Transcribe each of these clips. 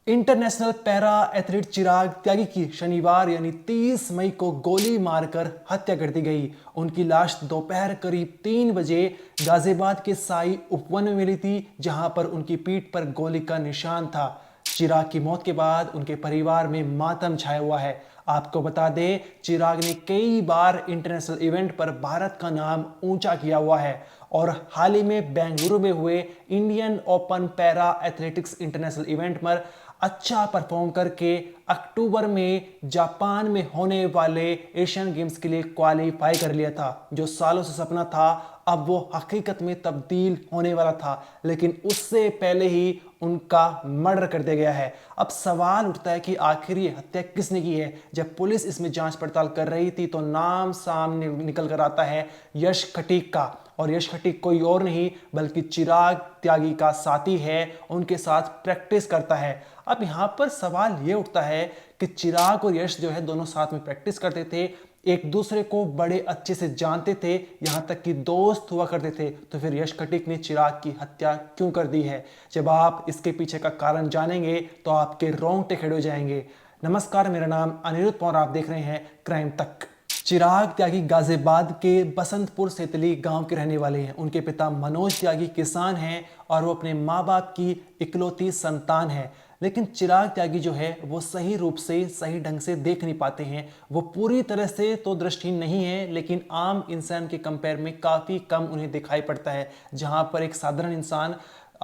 International para athlete Chirag त्यागी की शनिवार यानी 30 मई को गोली मारकर हत्या कर दी गई। उनकी लाश दोपहर करीब 3 बजे गाजियाबाद के साई उपवन में मिली थी, जहां पर उनकी पीठ पर गोली का निशान था। चिराग की मौत के बाद उनके परिवार में मातम छाया हुआ है। आपको बता दें, चिराग ने कई बार इंटरनेशनल इवेंट पर भारत का नाम ऊंचा किया हुआ है और हाल ही में बेंगलुरु में हुए Indian open para athletics international event पर अच्छा परफॉर्म करके अक्टूबर में जापान में होने वाले एशियन गेम्स के लिए क्वालिफाई कर लिया था। जो सालों से सपना था, अब वो हकीकत में तब्दील होने वाला था, लेकिन उससे पहले ही उनका मर्डर कर दिया गया है। अब सवाल उठता है कि आखिर ये हत्या किसने की है। जब पुलिस इसमें जांच पड़ताल कर रही थी तो नाम सामने निकल कर आता है यश खटीक का, और यश खटीक कोई और नहीं बल्कि चिराग त्यागी का साथी है, उनके साथ प्रैक्टिस करता है। अब यहां पर सवाल यह उठता है कि चिराग और यश जो है दोनों साथ में प्रैक्टिस करते थे, एक दूसरे को बड़े अच्छे से जानते थे, यहां तक कि दोस्त हुआ करते थे। तो फिर यश खटीक ने चिराग की हत्या क्यों कर दी है? जब आप इसके पीछे का कारण जानेंगे तो आपके रोंगटे खड़े हो जाएंगे। नमस्कार, मेरा नाम अनिरुद्ध पौर, आप देख रहे हैं क्राइम तक। चिराग त्यागी गाजियाबाद के बसंतपुर सेतली गांव के रहने वाले हैं। उनके पिता मनोज त्यागी किसान हैं और वो अपने माँ बाप की इकलौती संतान है। लेकिन चिराग त्यागी जो है वो सही रूप से सही ढंग से देख नहीं पाते हैं। वो पूरी तरह से तो दृष्टिहीन नहीं है, लेकिन आम इंसान के कंपेयर में काफ़ी कम उन्हें दिखाई पड़ता है। जहां पर एक साधारण इंसान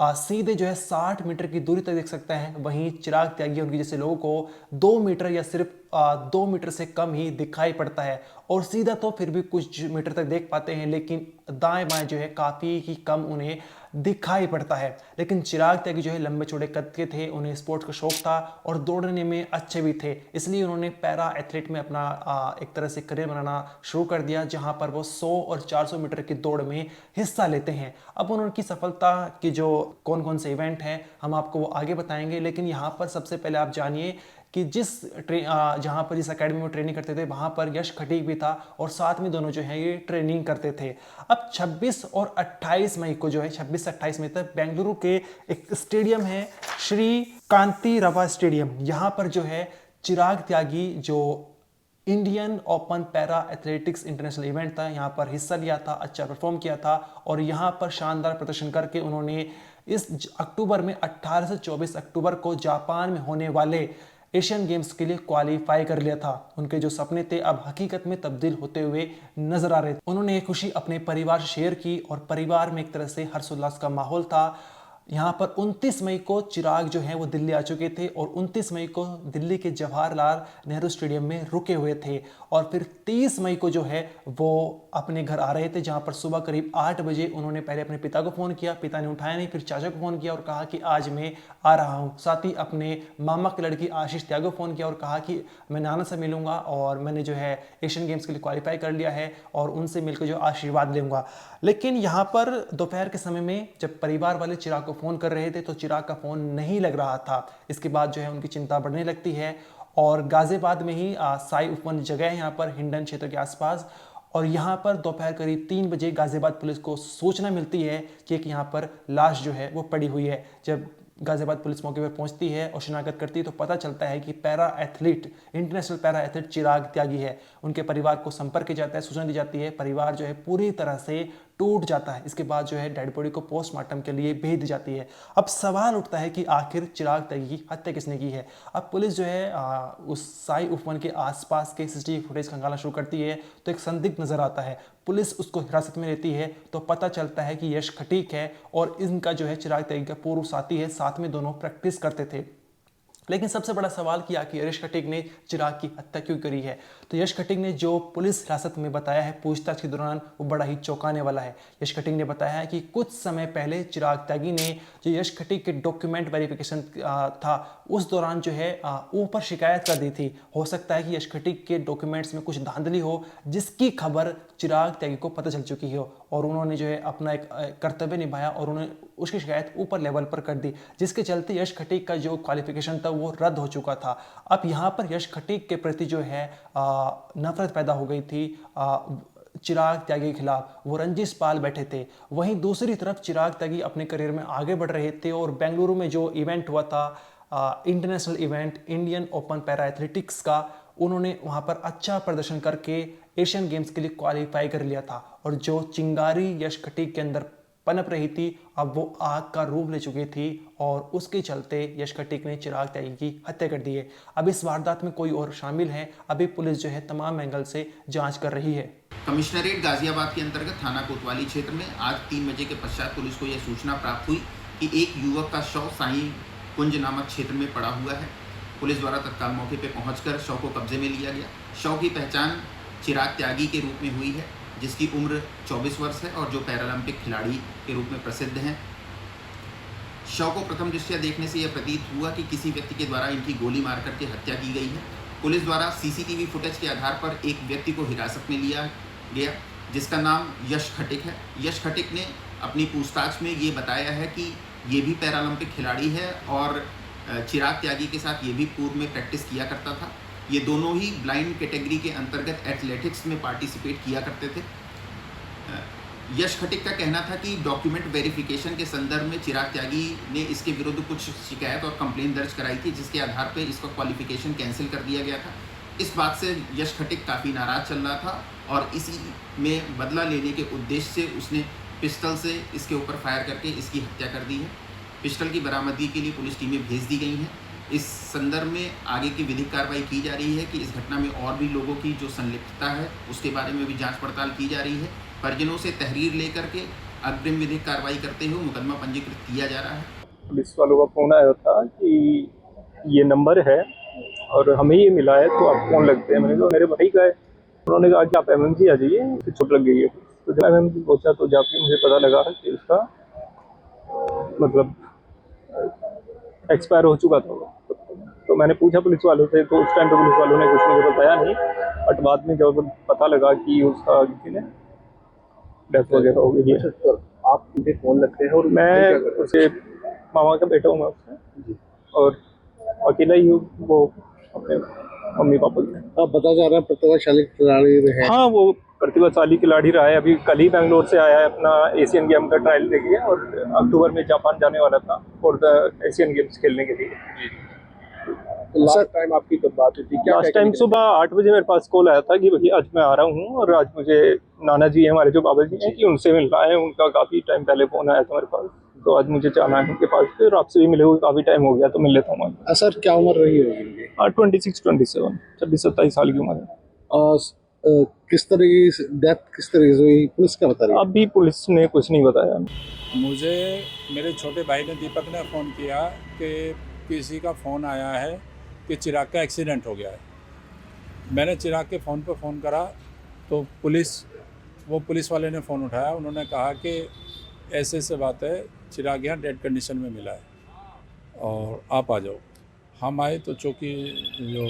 सीधे जो है 60 मीटर की दूरी तक देख सकता है, वहीं चिराग त्यागी उनके जैसे लोगों को 2 मीटर या सिर्फ 2 मीटर से कम ही दिखाई पड़ता है। और सीधा तो फिर भी कुछ मीटर तक देख पाते हैं, लेकिन दाएं बाएं जो है काफ़ी ही कम उन्हें दिखाई पड़ता है। लेकिन चिराग त्यागी जो है लंबे चौड़े कद के थे, उन्हें स्पोर्ट्स का शौक था और दौड़ने में अच्छे भी थे, इसलिए उन्होंने पैरा एथलीट में अपना एक तरह से करियर बनाना शुरू कर दिया, जहां पर वो 100 और 400 मीटर की दौड़ में हिस्सा लेते हैं। अब उनकी सफलता की जो कौन कौन से इवेंट हैं हम आपको वो आगे बताएंगे, लेकिन यहाँ पर सबसे पहले आप जानिए कि जहाँ पर जिस एकेडमी में ट्रेनिंग करते थे वहाँ पर यश खटीक भी था और साथ में दोनों जो है ये ट्रेनिंग करते थे। अब 26 और 28 मई को जो है 26 से 28 मई तक बेंगलुरु के एक स्टेडियम है, श्री कांति रवा स्टेडियम, यहाँ पर जो है चिराग त्यागी जो Indian open para athletics international event था यहाँ पर हिस्सा लिया था, अच्छा परफॉर्म किया था और यहाँ पर शानदार प्रदर्शन करके उन्होंने इस अक्टूबर में 18 से 24 अक्टूबर को जापान में होने वाले एशियन गेम्स के लिए क्वालिफाई कर लिया था। उनके जो सपने थे अब हकीकत में तब्दील होते हुए नजर आ रहे थे। उन्होंने ये खुशी अपने परिवार से शेयर की और परिवार में एक तरह से हर्षोल्लास का माहौल था। यहाँ पर 29 मई को चिराग जो है वो दिल्ली आ चुके थे और 29 मई को दिल्ली के जवाहरलाल नेहरू स्टेडियम में रुके हुए थे और फिर 30 मई को जो है वो अपने घर आ रहे थे, जहाँ पर सुबह करीब 8 बजे उन्होंने पहले अपने पिता को फ़ोन किया, पिता ने उठाया नहीं, फिर चाचा को फ़ोन किया और कहा कि आज मैं आ रहा हूँ। साथ ही अपने मामा की लड़की आशीष त्यागी को फ़ोन किया और कहा कि मैं नाना से मिलूंगा और मैंने जो है एशियन गेम्स के लिए क्वालिफाई कर लिया है और उनसे मिलकर जो आशीर्वाद लूंगा। लेकिन यहाँ पर दोपहर के समय में जब परिवार वाले चिराग को फ़ोन कर रहे थे तो चिराग का फ़ोन नहीं लग रहा था। इसके बाद जो है उनकी चिंता बढ़ने लगती है और गाजियाबाद में ही साई उपवन जगह है यहाँ पर हिंडन क्षेत्र के आसपास, और यहाँ पर दोपहर करीब 3 बजे गाजियाबाद पुलिस को सूचना मिलती है कि एक यहाँ पर लाश जो है वो पड़ी हुई है। जब गाजियाबाद पुलिस मौके पर पहुंचती है और शिनाख्त करती है तो पता चलता है कि para athlete international para athlete Chirag Tyagi है। उनके परिवार को संपर्क किया जाता है, सूचना दी जाती है, परिवार जो है पूरी तरह से टूट जाता है। इसके बाद जो है डेड बॉडी को पोस्टमार्टम के लिए भेज दी जाती है। अब सवाल उठता है कि आखिर चिराग त्यागी की हत्या किसने की है। अब पुलिस जो है उस साई उपवन के आसपास के सीसीटीवी फुटेज खंगालना शुरू करती है तो एक संदिग्ध नजर आता है। पुलिस उसको हिरासत में लेती है तो पता चलता है कि यश खटीक है और इनका जो है चिराग त्यागी का पूर्व साथी है, साथ में दोनों प्रैक्टिस करते थे। लेकिन सबसे बड़ा सवाल कि आखिर यश खटीक ने चिराग की हत्या क्यों करी है। तो यश खटीक ने जो पुलिस हिरासत में बताया है पूछताछ के दौरान वो बड़ा ही चौंकाने वाला है। यश खटीक ने बताया है कि कुछ समय पहले चिराग त्यागी ने जो यश खटीक के डॉक्यूमेंट वेरिफिकेशन था उस दौरान जो है ऊपर शिकायत कर दी थी। हो सकता है कि यश खटीक के डॉक्यूमेंट्स में कुछ धांधली हो जिसकी खबर चिराग त्यागी को पता चल चुकी हो और उन्होंने जो है अपना एक कर्तव्य निभाया और उन्होंने उसकी शिकायत ऊपर लेवल पर कर दी, जिसके चलते यश खटीक का जो क्वालिफिकेशन था वो रद्द हो चुका था। अब यहाँ पर यश खटीक के प्रति जो है नफरत पैदा हो गई थी चिराग त्यागी के खिलाफ। वो रंजिश पाल बैठे थे। वहीं दूसरी तरफ चिराग त्यागी अपने करियर में आगे बढ़ रहे थे और बेंगलुरु में जो इवेंट हुआ था international event Indian open para athletics का उन्होंने वहाँ पर अच्छा प्रदर्शन करके एशियन गेम्स के लिए क्वालिफाई कर लिया था। और जो चिंगारी यश खटीक के अंदर पनप रही थी अब वो आग का रूप ले चुकी थी और उसके चलते यश खटीक ने चिराग त्यागी की हत्या कर दी है। अब इस वारदात में कोई और शामिल है, अभी पुलिस जो है तमाम एंगल से जांच कर रही है। कमिश्नरेट गाजियाबाद के अंतर्गत थाना कोतवाली क्षेत्र में आज 3 बजे के पश्चात पुलिस को यह सूचना प्राप्त हुई कि एक युवक का शव साई कुंज नामक क्षेत्र में पड़ा हुआ है। पुलिस द्वारा तत्काल मौके पर पहुंचकर शव को कब्जे में लिया गया। शव की पहचान चिराग त्यागी के रूप में हुई है, जिसकी उम्र 24 वर्ष है और जो पैरालंपिक खिलाड़ी के रूप में प्रसिद्ध हैं। शव को प्रथम दृष्टया देखने से यह प्रतीत हुआ कि किसी व्यक्ति के द्वारा इनकी गोली मार करके हत्या की गई है। पुलिस द्वारा सीसीटीवी फुटेज के आधार पर एक व्यक्ति को हिरासत में लिया गया, जिसका नाम यश खटिक है। यश खटिक ने अपनी पूछताछ में ये बताया है कि ये भी पैरालंपिक खिलाड़ी है और चिराग त्यागी के साथ ये भी पूर्व में प्रैक्टिस किया करता था। ये दोनों ही ब्लाइंड कैटेगरी के अंतर्गत एथलेटिक्स में पार्टिसिपेट किया करते थे। यश खटिक का कहना था कि डॉक्यूमेंट वेरिफिकेशन के संदर्भ में चिराग त्यागी ने इसके विरुद्ध कुछ शिकायत और कंप्लेंट दर्ज कराई थी, जिसके आधार पर इसका क्वालिफिकेशन कैंसिल कर दिया गया था। इस बात से यश खटिक काफ़ी नाराज़ चल रहा था और इसी में बदला लेने के उद्देश्य से उसने पिस्टल से इसके ऊपर फायर करके इसकी हत्या कर दी है। पिस्टल की बरामदगी के लिए पुलिस टीमें भेज दी गई हैं। इस संदर्भ में आगे की विधिक कार्रवाई की जा रही है कि इस घटना में और भी लोगों की जो संलिप्तता है उसके बारे में भी जांच पड़ताल की जा रही है। परिजनों से तहरीर लेकर के अग्रिम विधिक कार्रवाई करते हुए मुकदमा पंजीकृत किया जा रहा है। पुलिस वालों का फ़ोन आया था कि ये नंबर है और हमें ये मिला है तो आप फ़ोन लगते हैं। मैंने कहा मेरे भाई का है। उन्होंने कहा कि आप एमएमसी आ जाइए, उसे चोट लग गई है। तो जब एमएमसी पहुँचा तो जाके मुझे पता लगा कि उसका मतलब एक्सपायर हो चुका था। तो मैंने पूछा पुलिस वालों से, तो उस टाइम पे पुलिस वालों ने कुछ मुझे बताया नहीं, बट बाद में जब पता लगा कि उसका किसी ने डेथ वगैरह हो गई है। तो आप मुझे फ़ोन लगते हैं और मैं उसे मामा का बेटा हूँ मैं उससे, और अकेला ही हूँ, वो अपने मम्मी पापा के। आप बता जा रहे हैं प्रतिभाशाली खिलाड़ी रहे। हाँ, वो प्रतिभाशाली खिलाड़ी रहा है। अभी कल ही बेंगलोर से आया है अपना एशियन गेम का ट्रायल देखिए, और अक्टूबर में जापान जाने वाला था फॉर द एशियन गेम्स खेलने के लिए। लास्ट टाइम आपकी कब बात हुई थी? क्या लास्ट टाइम सुबह 8 बजे मेरे पास कॉल आया था कि भैया आज मैं आ रहा हूँ, और आज मुझे नाना जी है हमारे जो बाबा जी हैं कि उनसे मिलना है। उनका काफ़ी टाइम पहले फ़ोन आया था मेरे पास, तो आज मुझे जाना है उनके पास। फिर आपसे भी मिले हुए काफ़ी टाइम हो गया, तो मिल लेता हूँ। सर क्या उम्र रही होगी इनकी? 26-27 26-27 साल की उम्र है। किस तरह की डेथ किस तरह से हुई, पुलिस क्या बता रही है? अभी पुलिस ने कुछ नहीं बताया। मुझे मेरे छोटे भाई ने दीपक ने फ़ोन किया कि किसी का फ़ोन आया है कि चिराग का एक्सीडेंट हो गया है। मैंने चिराग के फ़ोन पर फ़ोन करा तो पुलिस वाले ने फ़ोन उठाया। उन्होंने कहा कि ऐसे बात है, चिराग यहाँ डेड कंडीशन में मिला है और आप आ जाओ। हम आए तो चौकी जो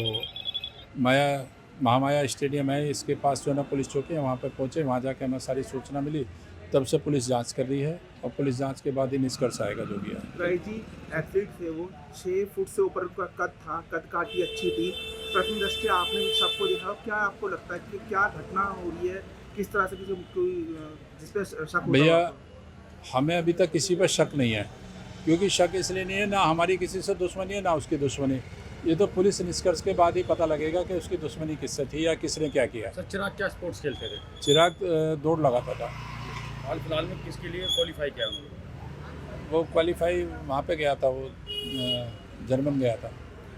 महामाया स्टेडियम है इसके पास जो है ना पुलिस चौकी है, वहाँ पर पहुँचे। वहाँ जाके हमें सारी सूचना मिली, तब से पुलिस जांच कर रही है और पुलिस जांच के बाद ही निष्कर्ष आएगा जो भी है। राय जी एथलीट थे, वो 6 फुट से ऊपर का कद था, कद काठी अच्छी थी। प्रथम दृष्टया आपने शव को देखा, क्या आपको लगता है कि क्या घटना हो रही है, किस तरह से कोई जिस पे शक होता? भैया हमें अभी तक किसी पर शक नहीं है, क्योंकि शक इसलिए नहीं है, ना हमारी किसी से दुश्मनी है ना उसकी दुश्मनी। ये तो पुलिस निष्कर्ष के बाद ही पता लगेगा कि उसकी दुश्मनी किससे थी या किसने क्या किया। सर चिराग क्या स्पोर्ट्स खेलते थे? चिराग दौड़ लगाता था। हाल फिलहाल में किसके लिए क्वालिफाई किया उन्होंने? वो क्वालिफाई वहाँ पे गया था, वो जर्मन गया था।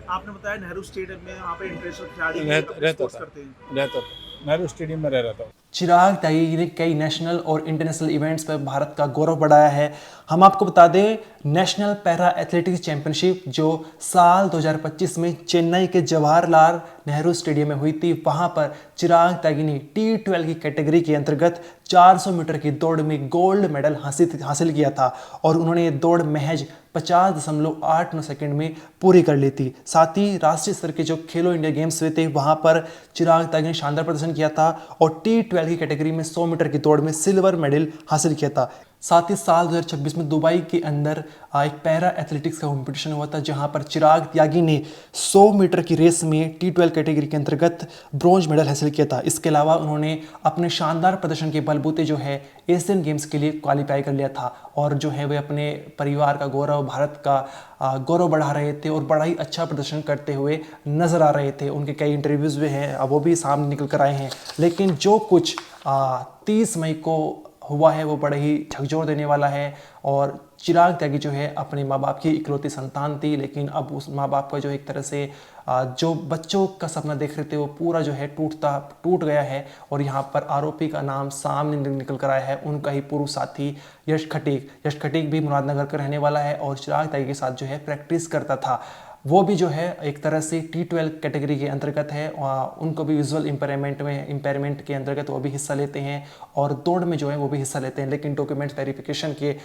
आपने बताया नेहरू स्टेडियम में वहाँ पे इंटरनेशनल खिलाड़ी रहता था, नेहरू स्टेडियम में रह रहा था। चिराग त्यागी ने कई नेशनल और इंटरनेशनल इवेंट्स पर भारत का गौरव बढ़ाया है। हम आपको बता दें, नेशनल पैरा एथलेटिक्स चैंपियनशिप जो साल 2025 में चेन्नई के जवाहरलाल नेहरू स्टेडियम में हुई थी, वहां पर चिराग त्यागी ने T12 की कैटेगरी के अंतर्गत 400 मीटर की दौड़ में गोल्ड मेडल हासिल किया था और उन्होंने ये दौड़ महज 50.89 सेकंड में पूरी कर ली थी। साथ ही राष्ट्रीय स्तर के जो खेलो इंडिया गेम्स हुए थे, वहां पर चिराग त्यागी ने शानदार प्रदर्शन किया था और T12 की कैटेगरी में 100 मीटर की दौड़ में सिल्वर मेडल हासिल किया था। साथ ही साल 2026 में दुबई के अंदर एक पैरा एथलेटिक्स का कॉम्पिटिशन हुआ था, जहां पर चिराग त्यागी ने 100 मीटर की रेस में T12 कैटेगरी के अंतर्गत ब्रॉन्ज मेडल हासिल किया था। इसके अलावा उन्होंने अपने शानदार प्रदर्शन के बलबूते जो है एशियन गेम्स के लिए क्वालिफाई कर लिया था और जो है वे अपने परिवार का गौरव, भारत का गौरव बढ़ा रहे थे और बड़ा ही अच्छा प्रदर्शन करते हुए नजर आ रहे थे। उनके कई इंटरव्यूज़ भी हैं, वो भी सामने निकल कर आए हैं। लेकिन जो कुछ 30 मई को हुआ है वो बड़ा ही झकझोर देने वाला है। और चिराग त्यागी जो है अपने माँ बाप की इकलौती संतान थी, लेकिन अब उस माँ बाप का जो एक तरह से जो बच्चों का सपना देख रहे थे वो पूरा जो है टूट गया है। और यहाँ पर आरोपी का नाम सामने निकल कर आया है, उनका ही पूर्व साथी यश खटीक भी मुरादनगर का रहने वाला है और चिराग त्यागी के साथ जो है प्रैक्टिस करता था। वो भी जो है एक तरह से T12 कैटेगरी के अंतर्गत है, उनको भी विजुअल इम्पेयरमेंट के अंतर्गत वो भी हिस्सा लेते हैं और दौड़ में जो है वो भी हिस्सा लेते हैं। लेकिन डॉक्यूमेंट वेरिफिकेशन के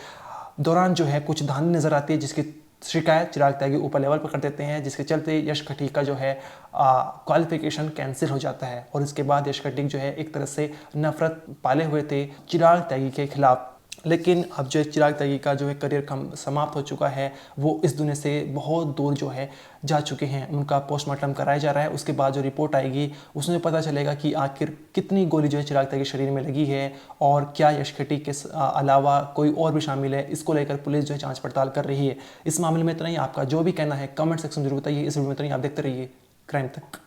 दौरान जो है कुछ धांधली नज़र आती है, जिसकी शिकायत चिराग त्यागी ऊपर लेवल पर कर देते हैं, जिसके चलते यश खटीक का जो है क्वालिफिकेशन कैंसिल हो जाता है। और इसके बाद यश खटीक जो है एक तरह से नफरत पाले हुए थे चिराग त्यागी के खिलाफ। लेकिन अब जो चिराग त्यागी का जो है करियर समाप्त हो चुका है, वो इस दुनिया से बहुत दूर जो है जा चुके हैं। उनका पोस्टमार्टम कराया जा रहा है, उसके बाद जो रिपोर्ट आएगी उसमें पता चलेगा कि आखिर कितनी गोली जो है चिराग त्यागी के शरीर में लगी है और क्या यश खटीक के अलावा कोई और भी शामिल है। इसको लेकर पुलिस जो है जाँच पड़ताल कर रही है। इस मामले में इतना ही। आपका जो भी कहना है कमेंट सेक्शन में जरूर बताइए। इस वीडियो में इतना ही। आप देखते रहिए क्राइम तक।